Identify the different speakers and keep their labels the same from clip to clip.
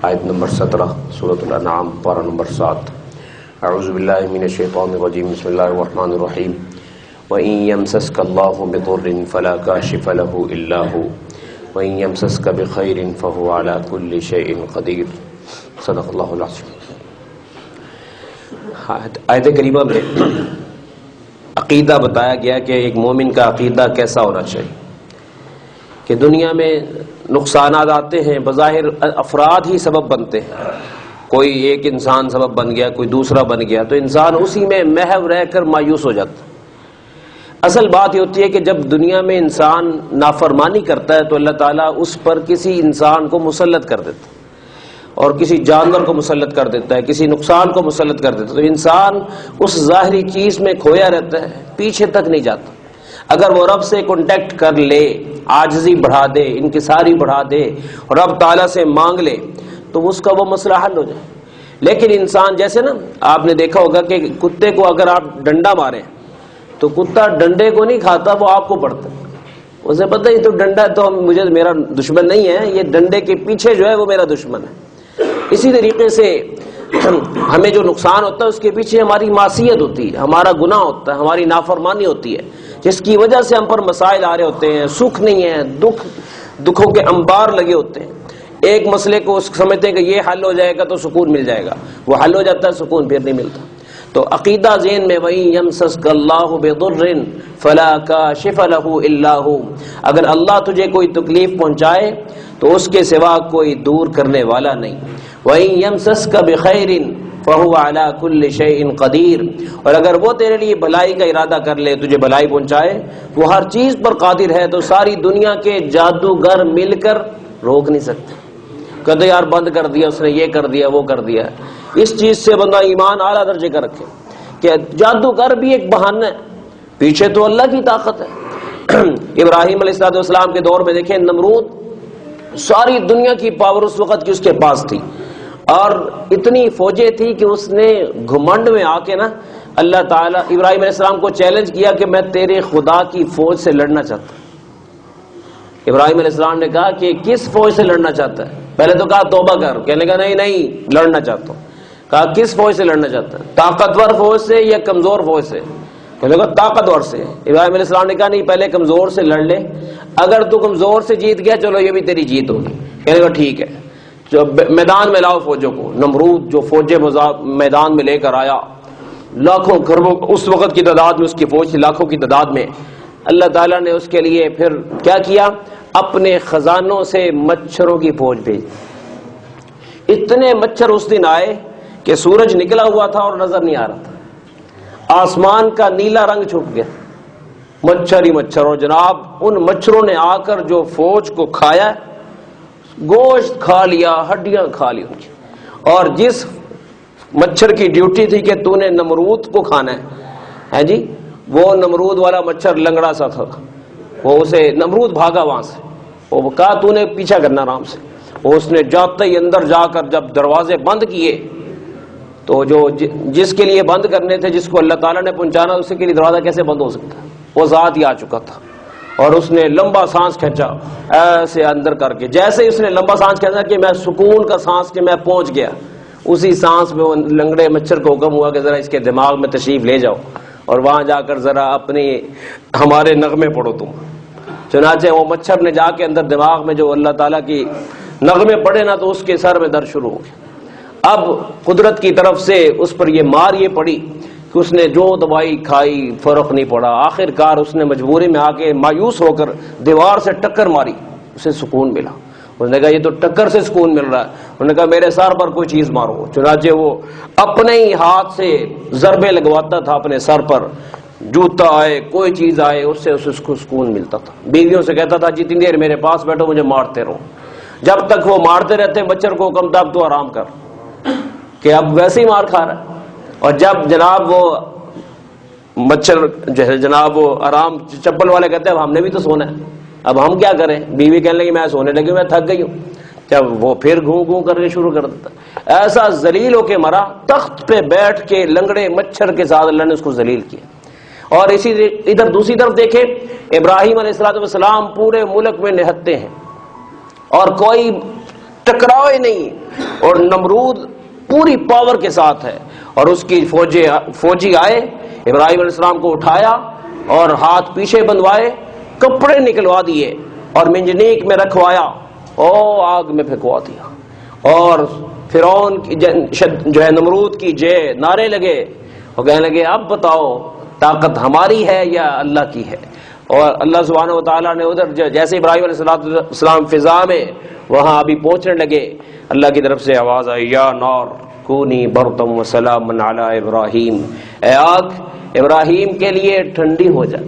Speaker 1: آیت نمبر 17 سورۃ الانعام پارہ نمبر 7۔ اعوذ باللہ من الشیطان الرجیم، بسم اللہ الرحمن الرحیم۔ وَإِن يَمْسَسْكَ اللَّهُ بِضُرٍّ فَلَا كَاشِفَ لَهُ إِلَّا هُوَ وَإِن يَمْسَسْكَ بِخَيْرٍ فَهُوَ عَلَى كُلِّ شَيْءٍ قَدِيرٌ۔ صدق اللہ العظیم۔ آیت کریمہ میں عقیدہ بتایا گیا کہ ایک مومن کا عقیدہ کیسا ہونا چاہیے، کہ دنیا میں نقصانات آتے ہیں، بظاہر افراد ہی سبب بنتے ہیں، کوئی ایک انسان سبب بن گیا، کوئی دوسرا بن گیا، تو انسان اسی میں محو رہ کر مایوس ہو جاتا ہے۔ اصل بات یہ ہوتی ہے کہ جب دنیا میں انسان نافرمانی کرتا ہے تو اللہ تعالیٰ اس پر کسی انسان کو مسلط کر دیتا ہے اور کسی جانور کو مسلط کر دیتا ہے، کسی نقصان کو مسلط کر دیتا ہے، تو انسان اس ظاہری چیز میں کھویا رہتا ہے، پیچھے تک نہیں جاتا۔ اگر وہ رب سے کانٹیکٹ کر لے، عاجزی بڑھا دے، انکساری بڑھا دے اور رب تعالیٰ سے مانگ لے تو اس کا وہ مسئلہ حل ہو جائے۔ لیکن انسان جیسے نا آپ نے دیکھا ہوگا کہ کتے کو اگر آپ ڈنڈا ماریں تو کتا ڈنڈے کو نہیں کھاتا، وہ آپ کو پڑتا ہے، اسے پتہ ہی تو ڈنڈا تو مجھے میرا دشمن نہیں ہے، یہ ڈنڈے کے پیچھے جو ہے وہ میرا دشمن ہے۔ اسی طریقے سے ہمیں جو نقصان ہوتا ہے اس کے پیچھے ہماری معصیت ہوتی ہے، ہمارا گناہ ہوتا ہے، ہماری نافرمانی ہوتی ہے، جس کی وجہ سے ہم پر مسائل آ رہے ہوتے ہیں، سکھ نہیں ہے، دکھوں کے انبار لگے ہوتے ہیں۔ ایک مسئلے کو سمجھتے ہیں کہ یہ حل ہو جائے گا تو سکون مل جائے گا، وہ حل ہو جاتا ہے، سکون پھر نہیں ملتا۔ تو عقیدہ ذہن میں وَإِن يَمْسَسْكَ اللَّهُ بِضُرٍّ فَلَا كَاشِفَ لَهُ إِلَّا هُوَ، اگر اللہ تجھے کوئی تکلیف پہنچائے تو اس کے سوا کوئی دور کرنے والا نہیں۔ وَإِن يَمْسَسْكَ بِخَيْرٍ فَهُوَ عَلَى كُلِّ شَيْءٍ قَدِيرٌ، اور اگر وہ تیرے لیے بھلائی کا ارادہ کر لے، تجھے بھلائی پہنچائے، وہ ہر چیز پر قادر ہے، تو ساری دنیا کے جادوگر مل کر روک نہیں سکتے۔ کہتے یار بند کر دیا اس نے، یہ کر دیا، وہ کر دیا۔ اس چیز سے بندہ ایمان اعلیٰ درجے کا رکھے کہ جادوگر بھی ایک بہانہ ہے، پیچھے تو اللہ کی طاقت ہے۔ ابراہیم علیہ السلام کے دور میں دیکھیں، نمرود ساری دنیا کی پاور اس وقت کی اس کے پاس تھی، اور اتنی فوجیں تھی کہ اس نے گھمنڈ میں آ کے نا اللہ تعالیٰ ابراہیم علیہ السلام کو چیلنج کیا کہ میں تیرے خدا کی فوج سے لڑنا چاہتا ہوں۔ ابراہیم علیہ السلام نے کہا کہ کس فوج سے لڑنا چاہتا ہے؟ پہلے تو کہا توبہ کر، کہنے کا نہیں لڑنا چاہتا ہوں۔ کہا کس فوج سے لڑنا چاہتا ہے؟ طاقتور فوج سے یا کمزور فوج سے؟ کہنے کا طاقتور سے۔ ابراہیم علیہ السلام نے کہا نہیں، پہلے کمزور سے لڑ لے، اگر تو کمزور سے جیت گیا چلو یہ بھی تیری جیت ہوگی۔ کہنے کا ٹھیک ہے، جو میدان میں لاؤ فوجوں کو۔ نمرود جو فوجیں میدان میں لے کر آیا، لاکھوں کروڑوں اس وقت کی تعداد میں اس کی فوج تھی، لاکھوں کی تعداد میں۔ اللہ تعالیٰ نے اس کے لیے پھر کیا کیا؟ اپنے خزانوں سے مچھروں کی فوج بھیجی۔ اتنے مچھر اس دن آئے کہ سورج نکلا ہوا تھا اور نظر نہیں آ رہا تھا، آسمان کا نیلا رنگ چھپ گیا، مچھر ہی مچھر۔ اور جناب ان مچھروں نے آ کر جو فوج کو کھایا، گوشت کھا لیا، ہڈیاں کھا لی ان کی۔ اور جس مچھر کی ڈیوٹی تھی کہ تو نے نمرود کو کھانا ہے جی، وہ نمرود والا مچھر لنگڑا سا تھا، وہ اسے نمرود بھاگا وہاں سے، وہ کہا تو نے پیچھا کرنا آرام سے۔ اس نے جاتے ہی اندر جا کر جب دروازے بند کیے تو جو جس کے لیے بند کرنے تھے، جس کو اللہ تعالیٰ نے پہنچانا، اس کے لیے دروازہ کیسے بند ہو سکتا ہے؟ وہ ذات ہی آ چکا تھا، اور اس نے لمبا سانس کھینچا ایسے اندر کر کے، جیسے ہی اس نے لمبا سانس کھینچا کہ میں سکون کا سانس کہ میں پہنچ گیا، اسی سانس میں وہ لنگڑے مچھر کو حکم ہوا کہ ذرا اس کے دماغ میں تشریف لے جاؤ اور وہاں جا کر ذرا اپنے ہمارے نغمے پڑھو تم۔ چنانچہ وہ مچھر نے جا کے اندر دماغ میں جو اللہ تعالیٰ کی نغمے پڑھے نا، تو اس کے سر میں درد شروع ہو گیا۔ اب قدرت کی طرف سے اس پر یہ مار یہ پڑی کہ اس نے جو دوائی کھائی فرق نہیں پڑا، آخر کار اس نے مجبوری میں آ کے مایوس ہو کر دیوار سے ٹکر ماری، اسے سکون ملا۔ اس نے کہا یہ تو ٹکر سے سکون مل رہا ہے۔ انہوں نے کہا میرے سر پر کوئی چیز مارو۔ چنانچہ وہ اپنے ہی ہاتھ سے ضربے لگواتا تھا اپنے سر پر، جوتا آئے کوئی چیز آئے، اس سے اس کو سکون ملتا تھا۔ بیویوں سے کہتا تھا جتنی دیر میرے پاس بیٹھو مجھے مارتے رہو، جب تک وہ مارتے رہتے مچھر کو حکم تب تو آرام کر، کہ اب ویسے ہی مار کھا رہا ہے۔ اور جب جناب وہ مچھر جو ہے جناب وہ آرام، چپل والے کہتے ہیں اب ہم نے بھی تو سونا ہے، اب ہم کیا کریں؟ بیوی کہنے لگی میں سونے لگی، میں تھک گئی ہوں۔ جب وہ پھر گھوں گھوں کر کے شروع کر دیتا، ایسا ذلیل ہو کے مرا، تخت پہ بیٹھ کے لنگڑے مچھر کے ساتھ اللہ نے اس کو ذلیل کیا۔ اور اسی ادھر دوسری طرف دیکھیں، ابراہیم علیہ السلام پورے ملک میں نہتے ہیں، اور کوئی ٹکراؤ نہیں، اور نمرود پوری پاور کے ساتھ ہے، اور اس کی فوجی آئے، ابراہیم علیہ السلام کو اٹھایا اور ہاتھ پیچھے بندوائے، کپڑے نکلوا دیے اور منجنیک میں رکھوایا، آگ میں پھینکوا دیا، اور فرعون کی جو ہے نمرود کی نعرے لگے، وہ کہنے لگے اب بتاؤ طاقت ہماری ہے یا اللہ کی ہے؟ اور اللہ سبحانہ وتعالیٰ نے ادھر جیسے ابراہیم علیہ السلام فضا میں وہاں ابھی پہنچنے لگے، اللہ کی طرف سے آواز آئی، یا نار کونی برتم وسلام علی ابراہیم، اے آگ ابراہیم کے لیے ٹھنڈی ہو جائے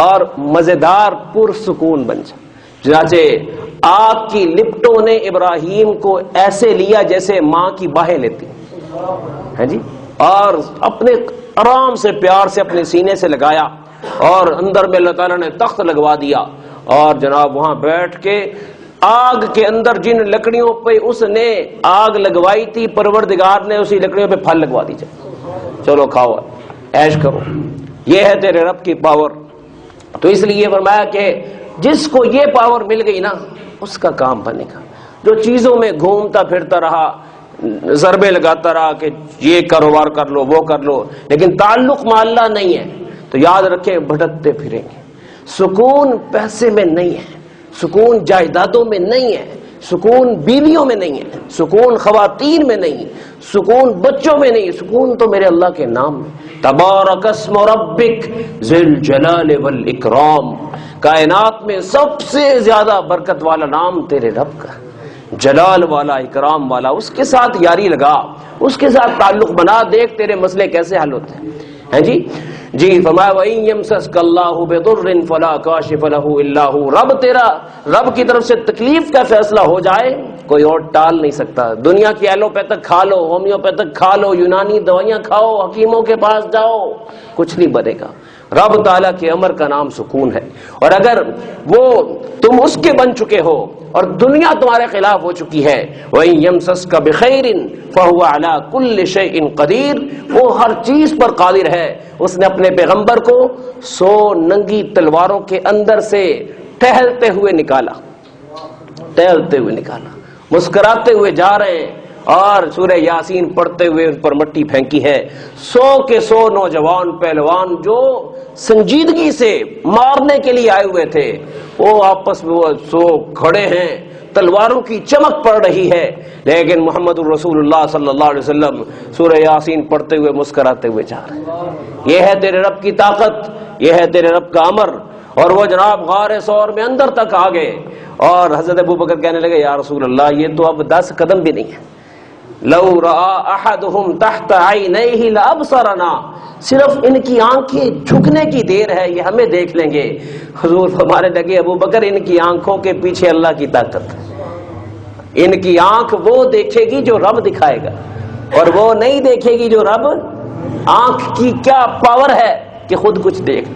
Speaker 1: اور مزیدار پرسکون بن جائے۔ چنانچہ آگ کی لپٹوں نے ابراہیم کو ایسے لیا جیسے ماں کی باہیں لیتی ہے جی، اور اپنے آرام سے پیار سے اپنے سینے سے لگایا، اور اندر میں اللہ تعالیٰ نے تخت لگوا دیا، اور جناب وہاں بیٹھ کے آگ کے اندر جن لکڑیوں پہ اس نے آگ لگوائی تھی، پروردگار نے اسی لکڑیوں پہ پھل لگوا دی، چلو کھاؤ عیش کرو، یہ ہے تیرے رب کی پاور۔ تو اس لیے فرمایا کہ جس کو یہ پاور مل گئی نا اس کا کام بنے گا، جو چیزوں میں گھومتا پھرتا رہا، ضربے لگاتا رہا کہ یہ کاروبار کر لو وہ کر لو، لیکن تعلق مع اللہ نہیں ہے، تو یاد رکھیں بھٹکتے پھریں گے۔ سکون پیسے میں نہیں ہے، سکون جائیدادوں میں نہیں ہے، سکون بیویوں میں نہیں ہے، سکون خواتین میں نہیں، سکون بچوں میں نہیں، سکون تو میرے اللہ کے نام میں۔ تبارک اسم ربک ذی الجلال والاکرام، کائنات میں سب سے زیادہ برکت والا نام تیرے رب کا، جلال والا، اکرام والا، اس کے ساتھ یاری لگا، اس کے ساتھ تعلق بنا، دیکھ تیرے مسئلے کیسے حل ہوتے ہیں جی فرمایا وَإِن يَمْسَسْكَ اللَّهُ بِضُرٍّ فَلَا كَاشِفَ لَهُ إِلَّا هُوَ، رب کی طرف سے تکلیف کا فیصلہ ہو جائے کوئی اور ٹال نہیں سکتا۔ دنیا کی ایلوپیتھک کھا لو، ہومیوپیتھک کھا لو، یونانی دوائیاں کھاؤ، حکیموں کے پاس جاؤ، کچھ نہیں بنے گا۔ رب تعالیٰ کے امر کا نام سکون ہے، اور اگر وہ تم اس کے بن چکے ہو اور دنیا تمہارے خلاف ہو چکی ہے، وَإِن يَمْسَسْكَ بِخَيْرٍ فَهُوَ عَلَى كُلِّ شَيْءٍ قَدِيرٌ، وہ ہر چیز پر قادر ہے۔ اس نے اپنے پیغمبر کو 100 ننگی تلواروں کے اندر سے ٹہلتے ہوئے نکالا، مسکراتے ہوئے جا رہے ہیں، اور سورہ یاسین پڑھتے ہوئے ان پر مٹی پھینکی ہے۔ 100 کے 100 نوجوان پہلوان جو سنجیدگی سے مارنے کے لیے آئے ہوئے تھے، وہ آپس میں 100 کھڑے ہیں، تلواروں کی چمک پڑ رہی ہے، لیکن محمد الرسول اللہ صلی اللہ علیہ وسلم سورہ یاسین پڑھتے ہوئے مسکراتے ہوئے جا رہے ہیں۔ یہ ہے تیرے رب کی طاقت، یہ ہے تیرے رب کا امر۔ اور وہ جناب غار ثور میں اندر تک آ گئے، اور حضرت ابوبکر کہنے لگے یا رسول اللہ یہ تو اب 10 قدم بھی نہیں ہے، لو رأى احدهم تحت عینیہ لابصرنا، صرف ان کی آنکھیں جھکنے کی دیر ہے، یہ ہمیں دیکھ لیں گے۔ حضور فرمانے لگے ابوبکر ان کی آنکھوں کے پیچھے اللہ کی طاقت ہے، ان کی آنکھ وہ دیکھے گی جو رب دکھائے گا، اور وہ نہیں دیکھے گی جو رب۔ آنکھ کی کیا پاور ہے کہ خود کچھ دیکھ،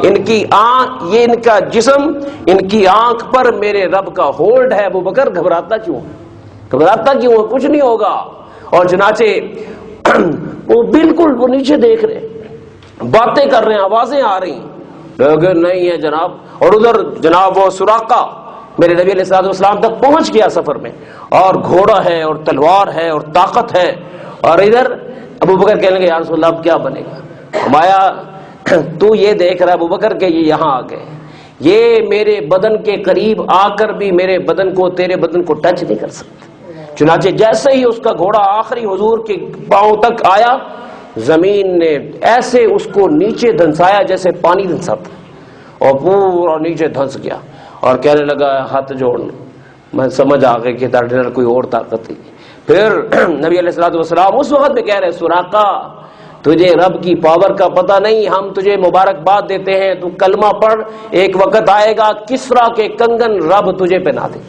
Speaker 1: ان کی آنکھ، یہ ان کا جسم، ان کی آنکھ پر میرے رب کا ہولڈ ہے۔ ابوبکر گھبراتا کیوں کچھ نہیں ہوگا۔ اور چنانچہ وہ بالکل وہ نیچے دیکھ رہے، باتیں کر رہے ہیں، آوازیں آ رہی ہیں، لیکن نہیں ہے جناب۔ اور ادھر جناب وہ سراقہ میرے نبی علیہ السلام تک پہنچ گیا سفر میں، اور گھوڑا ہے اور تلوار ہے اور طاقت ہے، اور ادھر ابوبکر کہنے لگے یا رسول اللہ اب کیا بنے گا؟ فرمایا تو یہ دیکھ رہا ابوبکر کہ یہ یہاں آ گئے، یہ میرے بدن کے قریب آ کر بھی میرے بدن کو، تیرے بدن کو ٹچ نہیں کر سکتے۔ چنانچہ جیسے ہی اس کا گھوڑا آخری حضور کے پاؤں تک آیا، زمین نے ایسے اس کو نیچے دھنسایا جیسے پانی دھنساتا، اور پورا نیچے دھنس گیا، اور کہنے لگا ہاتھ جوڑنے، میں سمجھ آ گئی کہ تیرے کوئی اور طاقت ہے۔ پھر نبی علیہ السلام اس وقت میں کہہ رہے سراقہ تجھے رب کی پاور کا پتہ نہیں، ہم تجھے مبارکباد دیتے ہیں، تو کلمہ پڑھ، ایک وقت آئے گا کسرا کے کنگن رب تجھے پہنا دے۔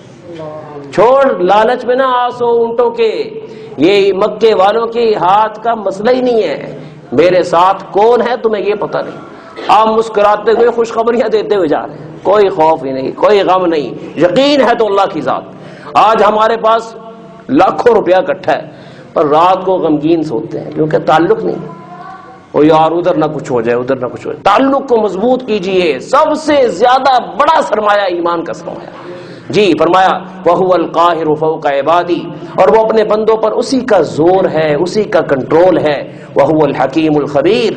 Speaker 1: چھوڑ لالچ میں نہ آسو اونٹوں کے، یہ مکے والوں کی ہاتھ کا مسئلہ ہی نہیں ہے، میرے ساتھ کون ہے تمہیں یہ پتہ نہیں۔ آپ مسکراتے ہوئے خوشخبریاں دیتے ہوئے جا رہے ہیں، کوئی خوف ہی نہیں، کوئی غم نہیں، یقین ہے تو اللہ کی ذات۔ آج ہمارے پاس لاکھوں روپیہ اکٹھا ہے، پر رات کو غمگین سوتے ہیں کیونکہ تعلق نہیں، وہ یار ادھر نہ کچھ ہو جائے، ادھر نہ کچھ ہو جائے۔ تعلق کو مضبوط کیجئے، سب سے زیادہ بڑا سرمایہ ایمان کا سرمایہ، جی فرمایا وَهُوَ الْقَاهِرُ فَوْقَ عِبَادِهِ، اور وہ اپنے بندوں پر اسی کا زور ہے، اسی کا کنٹرول ہے. وَهُوَ الْحَكِيمُ الْخَبِيرُ،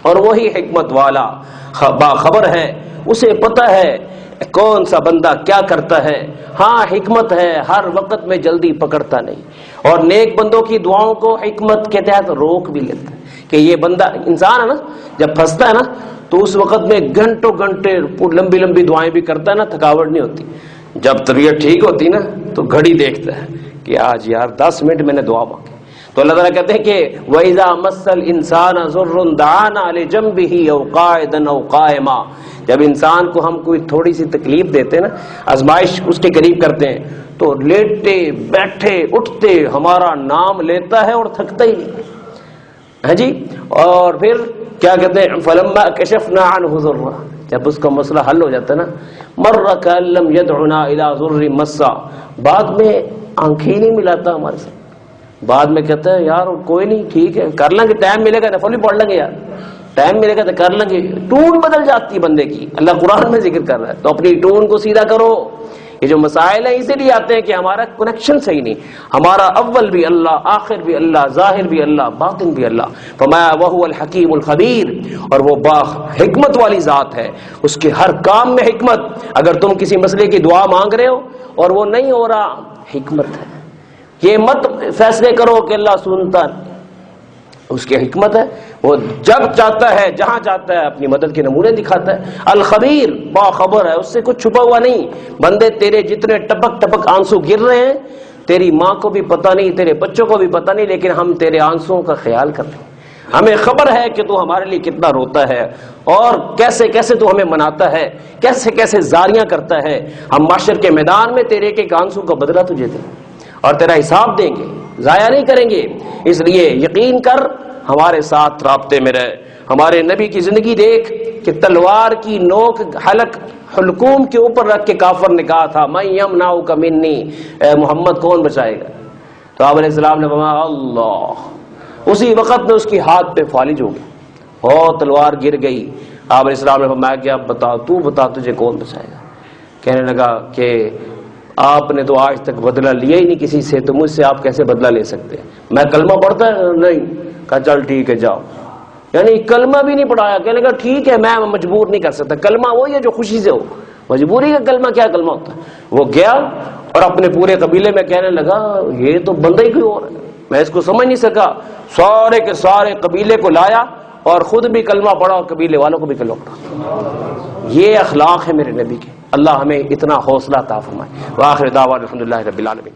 Speaker 1: اور وہی حکمت والا باخبر ہے، اسے پتہ ہے کون سا بندہ کیا کرتا ہے. ہاں حکمت ہے، ہر وقت میں جلدی پکڑتا نہیں، اور نیک بندوں کی دعاؤں کو حکمت کے تحت روک بھی لیتا ہے کہ یہ بندہ انسان ہے نا، جب پھنستا ہے نا تو اس وقت میں گھنٹوں گھنٹے لمبی لمبی دعائیں بھی کرتا ہے نا، تھکاوٹ نہیں ہوتی. جب طبیعت ٹھیک ہوتی نا تو گھڑی دیکھتا ہے کہ آج یار 10 منٹ میں نے دعا مانگی. تو اللہ تعالیٰ کہتے ہیں کہ وَإِذَا مَسَّ الْإِنسَانَ ضُرٌّ دَعَانَا لِجَنبِهِ أَوْ قَاعِدًا أَوْ قَائِمًا، جب انسان کو ہم کوئی تھوڑی سی تکلیف دیتے ہیں نا، آزمائش اس کے قریب کرتے ہیں، تو لیٹے بیٹھے اٹھتے ہمارا نام لیتا ہے اور تھکتا ہی نہیں. ہاں جی، اور پھر کیا کہتے ہیں فَلَمَّا كَشَفْنَا عَنْهُ ضُرًّا، جب اس کا مسئلہ حل ہو جاتا ہے نا، مَرَّ كَأَن لَّمْ يَدْعُنَا إِلَىٰ ضُرٍّ مَسَّا، بعد میں آنکھیں ہی نہیں ملاتا ہمارے ساتھ. بعد میں کہتا ہے یار کوئی نہیں ٹھیک ہے کر لیں گے، ٹائم ملے گا نفل بھی پڑھ لیں گے، یار ٹائم ملے گا تو کر لیں گے. ٹون بدل جاتی ہے بندے کی، اللہ قرآن میں ذکر کر رہا ہے. تو اپنی ٹون کو سیدھا کرو. یہ جو مسائل ہیں اسی لیے آتے ہیں کہ ہمارا کنیکشن صحیح نہیں، ہمارا اول بھی اللہ، آخر بھی اللہ، ظاہر بھی اللہ، باطن بھی اللہ. فرمایا وَهُوَ الْحَكِيمُ الْخَبِيرُ، اور وہ حکمت والی ذات ہے، اس کے ہر کام میں حکمت. اگر تم کسی مسئلے کی دعا مانگ رہے ہو اور وہ نہیں ہو رہا، حکمت ہے. یہ مت فیصلے کرو کہ اللہ سنتا، اس کی حکمت ہے، وہ جب چاہتا ہے جہاں چاہتا ہے اپنی مدد کے نمونے دکھاتا ہے. الخبیر باخبر ہے، اس سے کچھ چھپا ہوا نہیں. بندے تیرے جتنے ٹپک ٹپک آنسو گر رہے ہیں تیری ماں کو بھی پتہ نہیں، تیرے بچوں کو بھی پتہ نہیں، لیکن ہم تیرے آنسوؤں کا خیال کر رہے ہیں. ہمیں خبر ہے کہ تو ہمارے لیے کتنا روتا ہے اور کیسے کیسے تو ہمیں مناتا ہے، کیسے کیسے زاریاں کرتا ہے. ہم معاشر کے میدان میں تیرے ایک آنسو کا بدلہ تجھے دیں اور تیرا حساب دیں گے، ضائع نہیں کریں گے. اس لیے یقین کر، ہمارے ساتھ رابطے میں رہ. ہمارے نبی کی زندگی دیکھ کہ تلوار کی نوک حلقوم کے اوپر رکھ کے کافر نے کہا تھا مَن یمنعک منی، اے محمد کون بچائے گا؟ تو آپ علیہ السلام نے فرمایا اللہ. اسی وقت میں اس کی ہاتھ پہ فالج ہو گئی اور تلوار گر گئی. آپ علیہ السلام نے فرمایا کہ اب بتا، تو بتا تجھے کون بچائے گا؟ کہنے لگا کہ آپ نے تو آج تک بدلہ لیا ہی نہیں کسی سے، تو مجھ سے آپ کیسے بدلہ لے سکتے ہیں؟ میں کلمہ پڑھتا ہے نہیں. کہا چل ٹھیک ہے جاؤ. یعنی کلمہ بھی نہیں پڑھایا. کہنے لگا ٹھیک ہے میں مجبور نہیں کر سکتا. کلمہ وہی ہے جو خوشی سے ہو، مجبوری کا کلمہ کیا کلمہ ہوتا ہے؟ وہ گیا اور اپنے پورے قبیلے میں کہنے لگا یہ تو بندہ ہی کوئی اور ہے، میں اس کو سمجھ نہیں سکا. سارے کے سارے قبیلے کو لایا اور خود بھی کلمہ پڑھا اور قبیلے والوں کو بھی کلمہ پڑھا. یہ اخلاق ہے میرے نبی کے. اللہ ہمیں اتنا حوصلہ عطا فرمائے. وآخر دعوانا الحمدللہ رب العالمین.